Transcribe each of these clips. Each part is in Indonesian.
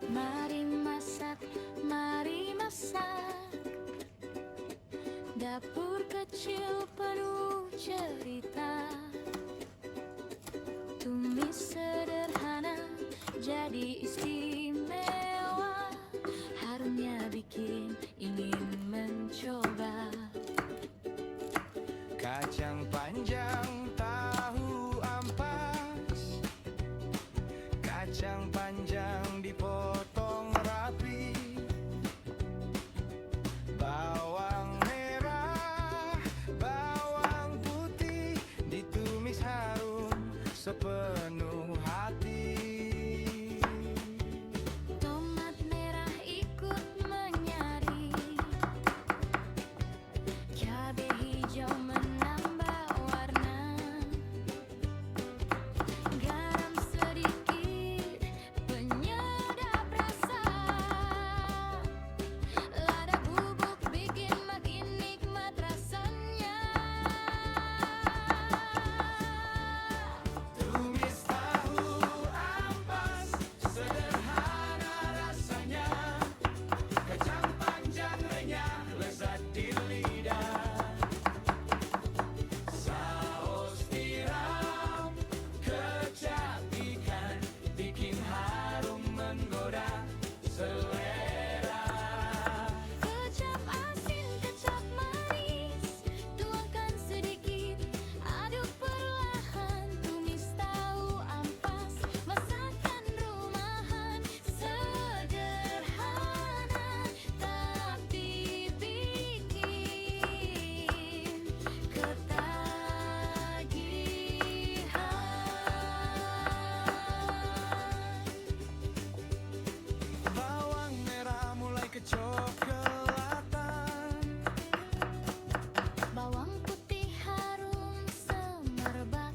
Mari masak, mari masak. Dapur kecil penuh cerita. Tumis sederhana jadi istimewa. Harumnya bikin ingin mencoba. Kacang panjang, tahu ampas. Kacang panjang dipotong rapi. Bawang merah, bawang putih ditumis harum sepenuh hati. Tomat merah ikut menyari. Cabai hijau menambah warna. Garam sedikit penyedap rasa. Lada bubuk bikin makin nikmat rasanya. Tumis tahu ampas, sederhana rasanya. Kacang panjang renyah, lezat di lidah. Saus tiram, kecap ikan, bikin harum menggoda selera. Kecap asin, kecap manis, tuangkan sedikit, aduk perlahan. Tumis tahu ampas, masakan rumahan, sederhana tapi bikin ketagihan. Bawang merah mulai kecoklatan. Bawang putih harum semerbak.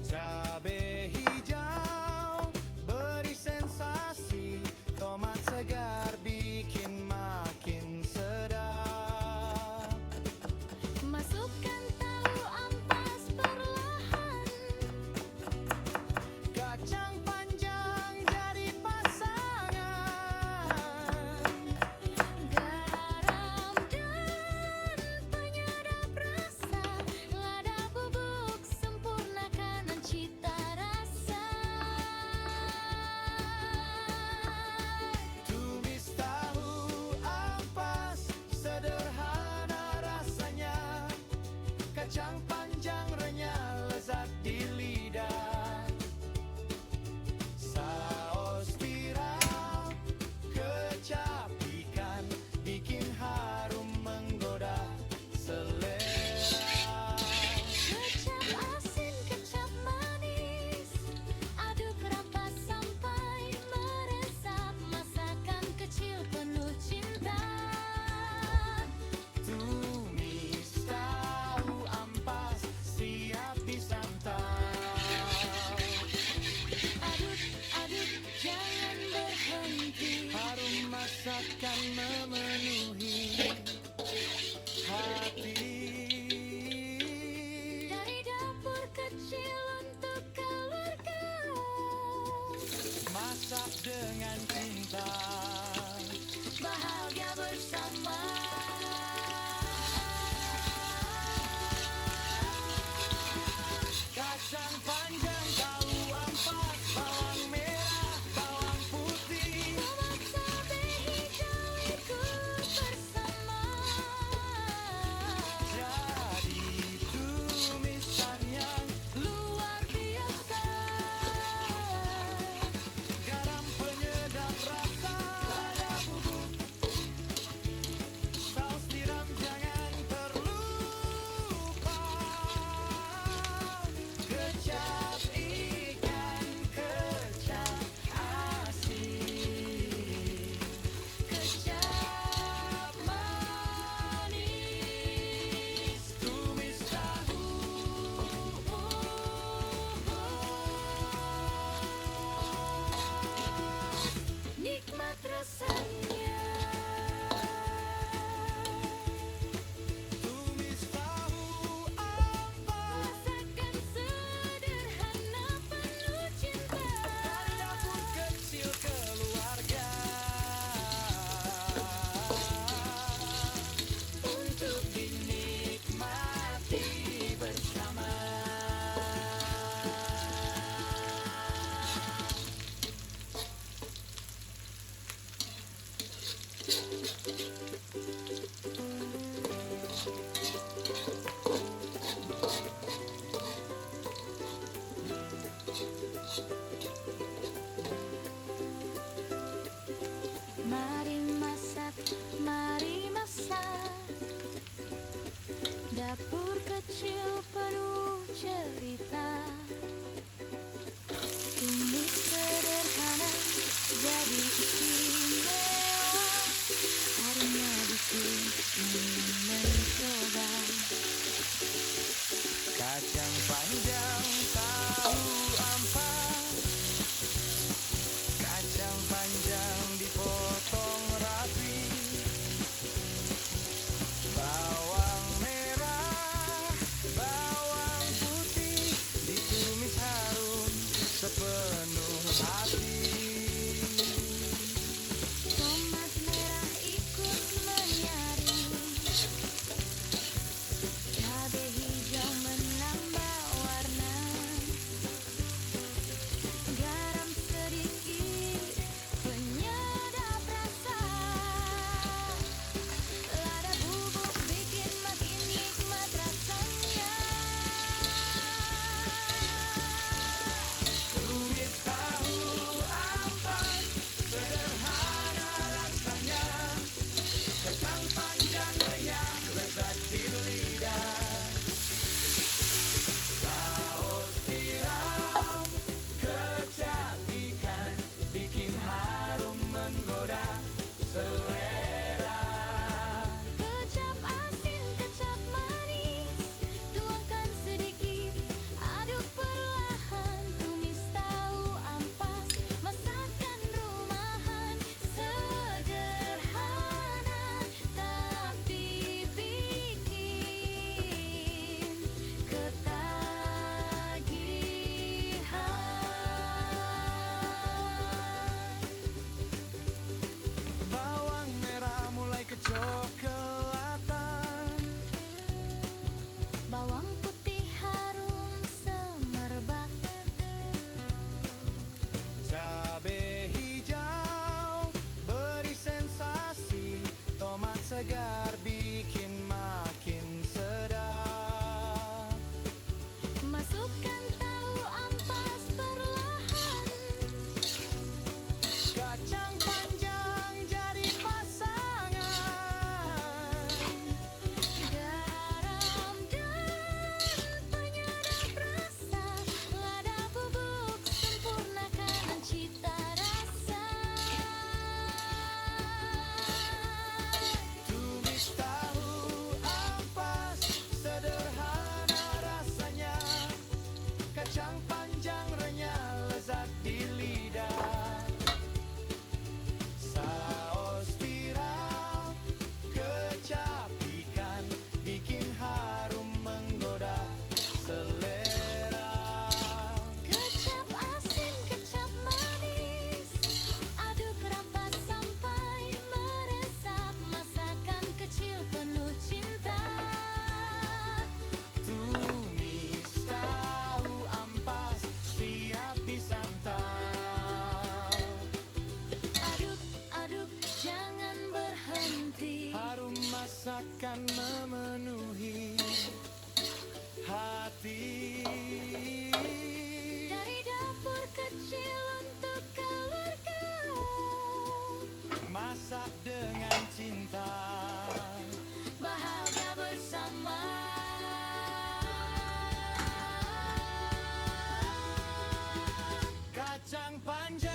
Cabai hijau beri sensasi. Tomat segar bikin makin sedap. Masukkan tahu ampas perlahan. Kacang panjang jadi pasangan. Garam dan penyedap rasa. Lada bubuk sempurnakan cita rasa. Tumis tahu ampas, sederhana rasanya. Kacang panjang renyah, lezat di lidah. Saus tiram, kecap ikan, bikin harum menggoda selera. Kecap asin, kecap manis, aduk rata sampai meresap. Masakan kecil penuh cinta. Tumis tahu ampas, siap disantap. Aduk, aduk, jangan berhenti. Harum masakan memenuhi hati. Dari dapur kecil untuk keluarga. Masak dengan cinta. Bahagia bersama. Kacang panjang, tahu ampas, bawang merah, bawang putih. Tomat cabai hijau ikut bersama. Jadi tumisan yang Luar biasa. garam penyedap rasa. Lada bubuk Mari masak, mari masak. Dapur kecil penuh cerita. Tumis sederhana jadi istimewa. Harumnya bikin ingin mencoba. Kacang panjang tahu ampas, kacang panjang dipotong rapi, bawang merah, bawang putih ditumis harum sepenuh hati. Tomat merah ikut menyaring. Cabai hijau menambah warna. Garam sedikit penyedap rasa. Lada bubuk bikin makin nikmat rasanya. Tumis tahu ampas, sederhana rasanya, kacang panjang renyah lezat di lidah. Saus tiram, kecap ikan, bikin harum menggoda selera. Kecap asin, kecap manis, tuangkan sedikit, aduk perlahan. Tumis tahu ampas, masakan rumahan, sederhana tapi bikin ketagihan. Bawang merah mulai kecoklatan, Bawang putih harum semerbak. cabai hijau beri sensasi, tomat segar bikin makin sedap. Masukkan tahu ampas perlahan. Kacang panjang jadi pasangan, Garam dan penyedap rasa. Lada bubuk sempurnakan cita rasa. tumis tahu ampas, sederhana rasanya, kacang panjang renyah lezat di lidah. Saus tiram, kecap ikan, bikin harum menggoda selera. Kecap asin, kecap manis, aduk rapat sampai meresap. Masakan kecil penuh cinta. Tumis tahu ampas, siap disantap. Aduk, aduk, jangan berhenti. Harum masakan memenuhi hati. Dari dapur kecil untuk keluarga. Masak dengan cinta. Bahagia bersama. Kacang panjang